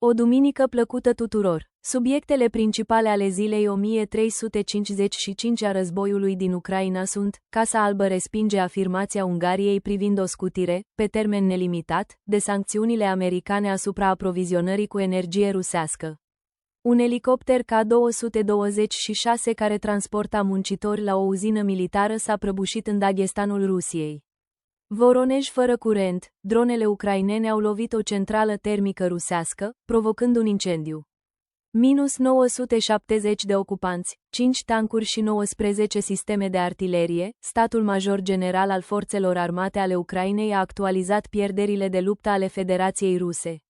O duminică plăcută tuturor! Subiectele principale ale zilei 1355 a războiului din Ucraina sunt: Casa Albă respinge afirmația Ungariei privind o scutire, pe termen nelimitat, de sancțiunile americane asupra aprovizionării cu energie rusească. Un elicopter K-226 care transporta muncitori la o uzină militară s-a prăbușit în Dagestanul Rusiei. Voronej fără curent, dronele ucrainene au lovit o centrală termică rusească, provocând un incendiu. -970 de ocupanți, 5 tancuri și 19 sisteme de artilerie. Statul major general al forțelor armate ale Ucrainei a actualizat pierderile de luptă ale Federației Ruse.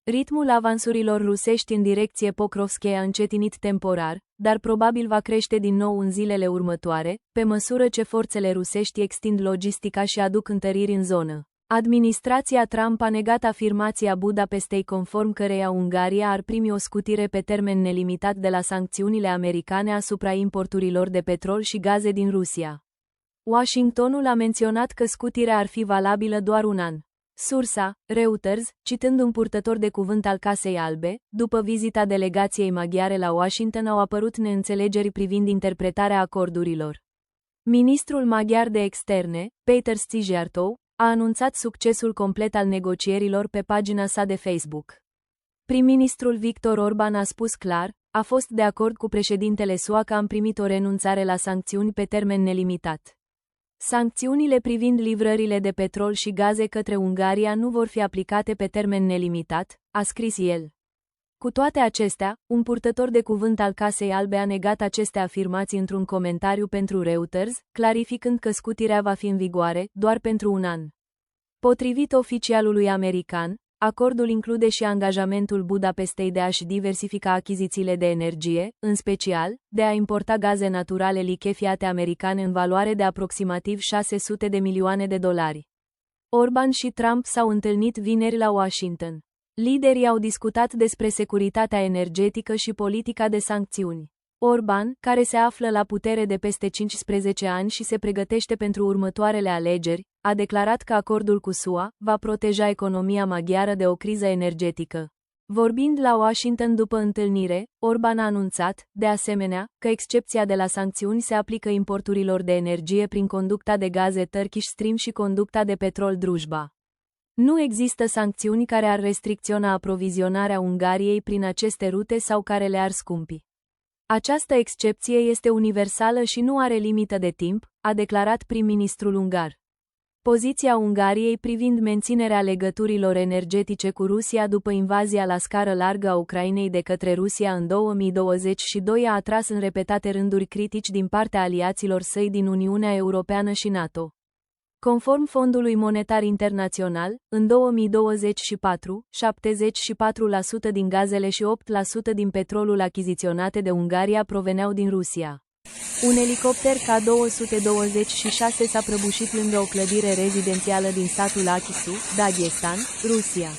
Ritmul avansurilor rusești în direcție Pokrovske a încetinit temporar, dar probabil va crește din nou în zilele următoare, pe măsură ce forțele rusești extind logistica și aduc întăriri în zonă. Administrația Trump a negat afirmația Budapestei conform căreia Ungaria ar primi o scutire pe termen nelimitat de la sancțiunile americane asupra importurilor de petrol și gaze din Rusia. Washingtonul a menționat că scutirea ar fi valabilă doar un an. Sursa, Reuters, citând un purtător de cuvânt al Casei Albe, după vizita delegației maghiare la Washington au apărut neînțelegeri privind interpretarea acordurilor. Ministrul maghiar de externe, Péter Szijjártó, a anunțat succesul complet al negocierilor pe pagina sa de Facebook. Prim-ministrul Viktor Orban a spus clar: a fost de acord cu președintele SUA că am primit o renunțare la sancțiuni pe termen nelimitat. Sancțiunile privind livrările de petrol și gaze către Ungaria nu vor fi aplicate pe termen nelimitat, a scris el. Cu toate acestea, un purtător de cuvânt al Casei Albe a negat aceste afirmații într-un comentariu pentru Reuters, clarificând că scutirea va fi în vigoare doar pentru un an. Potrivit oficialului american, acordul include și angajamentul Budapestei de a-și diversifica achizițiile de energie, în special, de a importa gaze naturale lichefiate americane în valoare de aproximativ 600 de milioane de dolari. Orban și Trump s-au întâlnit vineri la Washington. Liderii au discutat despre securitatea energetică și politica de sancțiuni. Orban, care se află la putere de peste 15 ani și se pregătește pentru următoarele alegeri, a declarat că acordul cu SUA va proteja economia maghiară de o criză energetică. Vorbind la Washington după întâlnire, Orban a anunțat, de asemenea, că excepția de la sancțiuni se aplică importurilor de energie prin conducta de gaze Turkish Stream și conducta de petrol Druzhba. Nu există sancțiuni care ar restricționa aprovizionarea Ungariei prin aceste rute sau care le-ar scumpi. Această excepție este universală și nu are limită de timp, a declarat prim-ministrul ungar. Poziția Ungariei privind menținerea legăturilor energetice cu Rusia după invazia la scară largă a Ucrainei de către Rusia în 2022 a atras în repetate rânduri critici din partea aliaților săi din Uniunea Europeană și NATO. Conform Fondului Monetar Internațional, în 2024, 74% din gazele și 8% din petrolul achiziționate de Ungaria proveneau din Rusia. Un elicopter K-226 s-a prăbușit lângă o clădire rezidențială din satul Achisu, Dagestan, Rusia.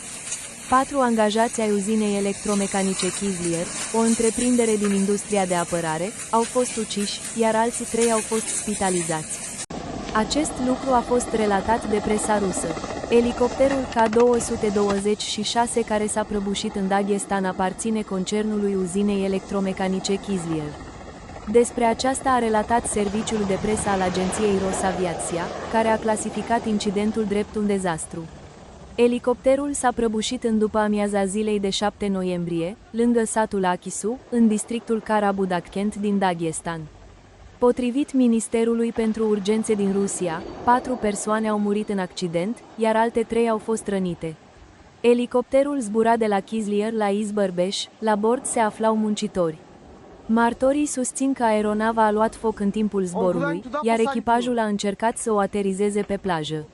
4 angajați ai uzinei electromecanice Kizlier, o întreprindere din industria de apărare, au fost uciși, iar alții 3 au fost spitalizați. Acest lucru a fost relatat de presa rusă. Elicopterul K-226 care s-a prăbușit în Dagestan aparține concernului uzinei electromecanice Kizlier. Despre aceasta a relatat serviciul de presă al agenției Rosaviația, care a clasificat incidentul drept un dezastru. Elicopterul s-a prăbușit în după amiaza zilei de 7 noiembrie, lângă satul Achisu, în districtul Karabudakent din Dagestan. Potrivit Ministerului pentru Urgențe din Rusia, 4 persoane au murit în accident, iar alte 3 au fost rănite. Elicopterul zbura de la Kizlier la Izbărbeș, la bord se aflau muncitori. Martorii susțin că aeronava a luat foc în timpul zborului, iar echipajul a încercat să o aterizeze pe plajă.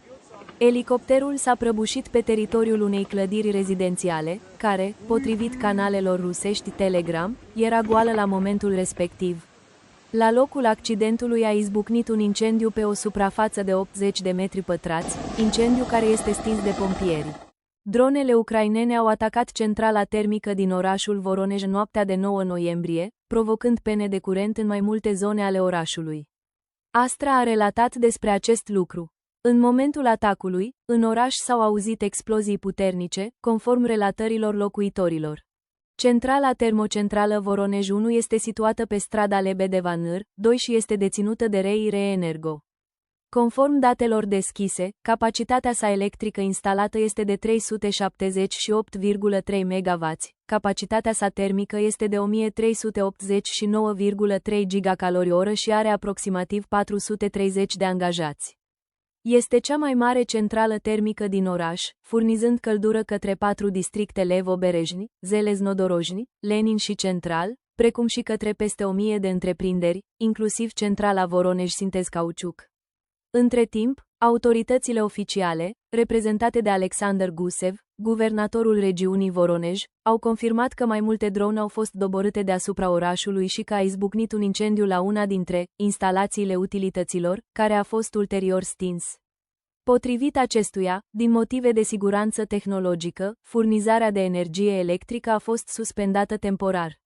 Elicopterul s-a prăbușit pe teritoriul unei clădiri rezidențiale, care, potrivit canalelor rusești Telegram, era goală la momentul respectiv. La locul accidentului a izbucnit un incendiu pe o suprafață de 80 de metri pătrați, incendiu care este stins de pompieri. Dronele ucrainene au atacat centrala termică din orașul Voronej noaptea de 9 noiembrie, provocând pene de curent în mai multe zone ale orașului. Astra a relatat despre acest lucru. În momentul atacului, în oraș s-au auzit explozii puternice, conform relatărilor locuitorilor. Centrala termocentrală Voronej 1 este situată pe strada Lebedevan 2 și este deținută de REI Energo. Conform datelor deschise, capacitatea sa electrică instalată este de 378,3 MW, capacitatea sa termică este de 1389,3 gigacalori-oră și are aproximativ 430 de angajați. Este cea mai mare centrală termică din oraș, furnizând căldură către 4 districte Levoberejni, Zeleznodorojni, Lenin și Central, precum și către peste 1000 de întreprinderi, inclusiv centrala Voronej Sintez Cauciuc. Între timp, autoritățile oficiale, reprezentate de Alexander Gusev, guvernatorul regiunii Voronej, au confirmat că mai multe drone au fost doborâte deasupra orașului și că a izbucnit un incendiu la una dintre instalațiile utilităților, care a fost ulterior stins. Potrivit acestuia, din motive de siguranță tehnologică, furnizarea de energie electrică a fost suspendată temporar.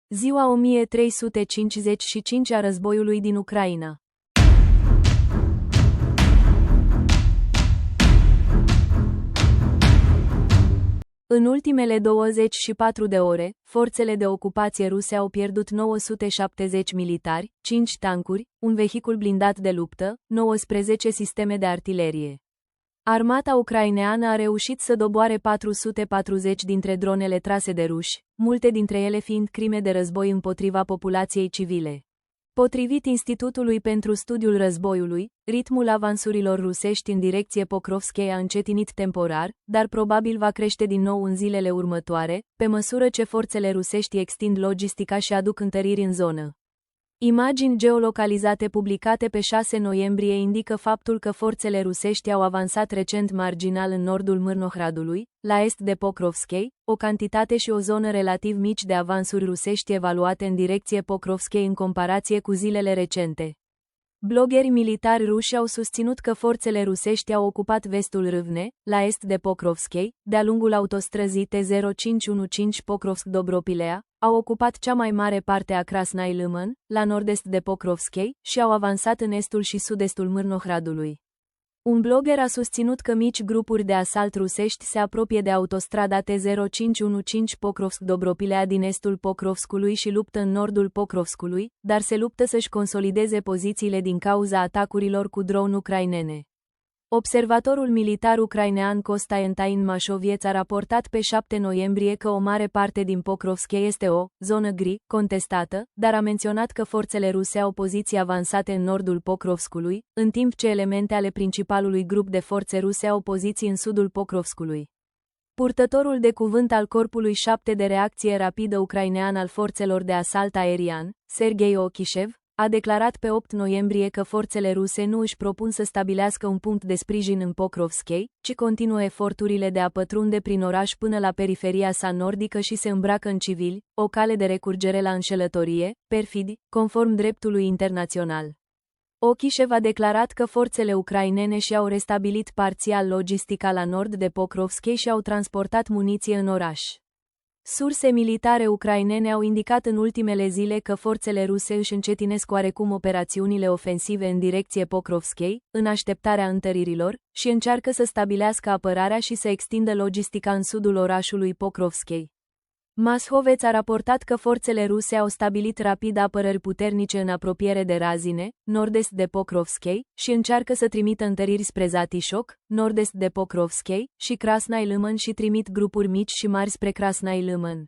Ziua 1355 a războiului din Ucraina. În ultimele 24 de ore, forțele de ocupație ruse au pierdut 970 militari, 5 tancuri, un vehicul blindat de luptă, 19 sisteme de artilerie. Armata ucraineană a reușit să doboare 440 dintre dronele trase de ruși, multe dintre ele fiind crime de război împotriva populației civile. Potrivit Institutului pentru Studiul Războiului, ritmul avansurilor rusești în direcție Pokrovskei a încetinit temporar, dar probabil va crește din nou în zilele următoare, pe măsură ce forțele rusești extind logistica și aduc întăriri în zonă. Imagini geolocalizate publicate pe 6 noiembrie indică faptul că forțele rusești au avansat recent marginal în nordul Mârnohradului, la est de Pokrovskei, o cantitate și o zonă relativ mici de avansuri rusești evaluate în direcție Pokrovskei în comparație cu zilele recente. Blogeri militari ruși au susținut că forțele rusești au ocupat vestul Râvne, la est de Pokrovskei, de-a lungul autostrăzii T0515 Pokrovsk-Dobropilea, au ocupat cea mai mare parte a Krasnai Lymăn, la nord-est de Pokrovskei, și au avansat în estul și sud-estul Mârnohradului. Un blogger a susținut că mici grupuri de asalt rusești se apropie de autostrada T0515 Pokrovsk-Dobropilea din estul Pokrovskului și luptă în nordul Pokrovskului, dar se luptă să-și consolideze pozițiile din cauza atacurilor cu drone ucrainene. Observatorul militar ucrainean Konstantin Mashovieț a raportat pe 7 noiembrie că o mare parte din Pokrovskei este o zonă gri, contestată, dar a menționat că forțele ruse au poziții avansate în nordul Pokrovskului, în timp ce elemente ale principalului grup de forțe ruse au poziții în sudul Pokrovskului. Purtătorul de cuvânt al Corpului 7 de reacție rapidă ucrainean al forțelor de asalt aerian, Sergei Okishev, a declarat pe 8 noiembrie că forțele ruse nu își propun să stabilească un punct de sprijin în Pokrovskei, ci continuă eforturile de a pătrunde prin oraș până la periferia sa nordică și se îmbracă în civili, o cale de recurgere la înșelătorie, perfidi, conform dreptului internațional. Okishev a declarat că forțele ucrainene și-au restabilit parțial logistica la nord de Pokrovskei și au transportat muniție în oraș. Surse militare ucrainene au indicat în ultimele zile că forțele ruse își încetinesc oarecum operațiunile ofensive în direcție Pokrovskei, în așteptarea întăririlor, și încearcă să stabilească apărarea și să extindă logistica în sudul orașului Pokrovskei. Mashovieț a raportat că forțele ruse au stabilit rapid apărări puternice în apropiere de Razine, nord-est de Pokrovskei, și încearcă să trimită întăriri spre Zatișoc, nord-est de Pokrovskei, și Krasnai Lymăn și trimit grupuri mici și mari spre Krasnai Lymăn.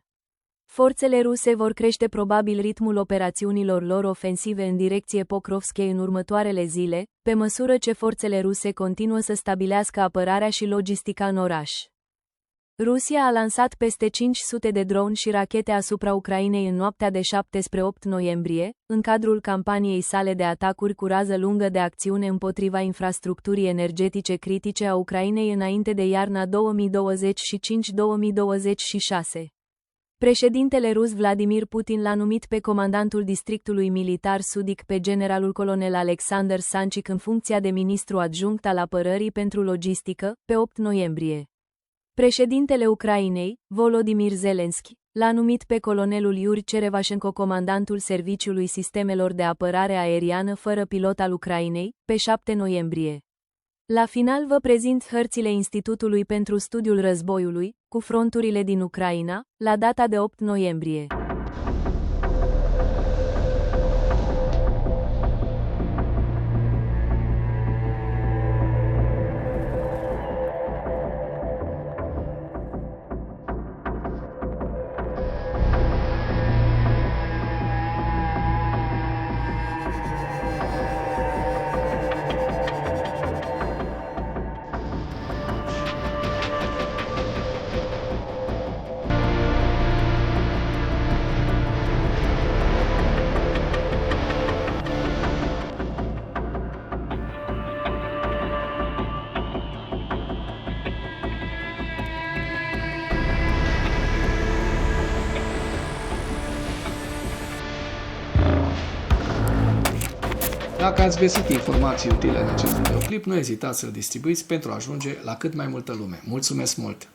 Forțele ruse vor crește probabil ritmul operațiunilor lor ofensive în direcție Pokrovskei în următoarele zile, pe măsură ce forțele ruse continuă să stabilească apărarea și logistica în oraș. Rusia a lansat peste 500 de drone și rachete asupra Ucrainei în noaptea de 7 spre 8 noiembrie, în cadrul campaniei sale de atacuri cu rază lungă de acțiune împotriva infrastructurii energetice critice a Ucrainei înainte de iarna 2025-2026. Președintele rus Vladimir Putin l-a numit pe comandantul districtului militar sudic pe generalul colonel Alexander Sancic în funcția de ministru adjunct al apărării pentru logistică, pe 8 noiembrie. Președintele Ucrainei, Volodymyr Zelensky, l-a numit pe colonelul Yuri Cerevașenko comandantul Serviciului Sistemelor de Apărare Aeriană fără pilot al Ucrainei, pe 7 noiembrie. La final vă prezint hărțile Institutului pentru Studiul Războiului, cu fronturile din Ucraina, la data de 8 noiembrie. Dacă ați găsit informații utile în acest videoclip, nu ezitați să-l distribuiți pentru a ajunge la cât mai multă lume. Mulțumesc mult!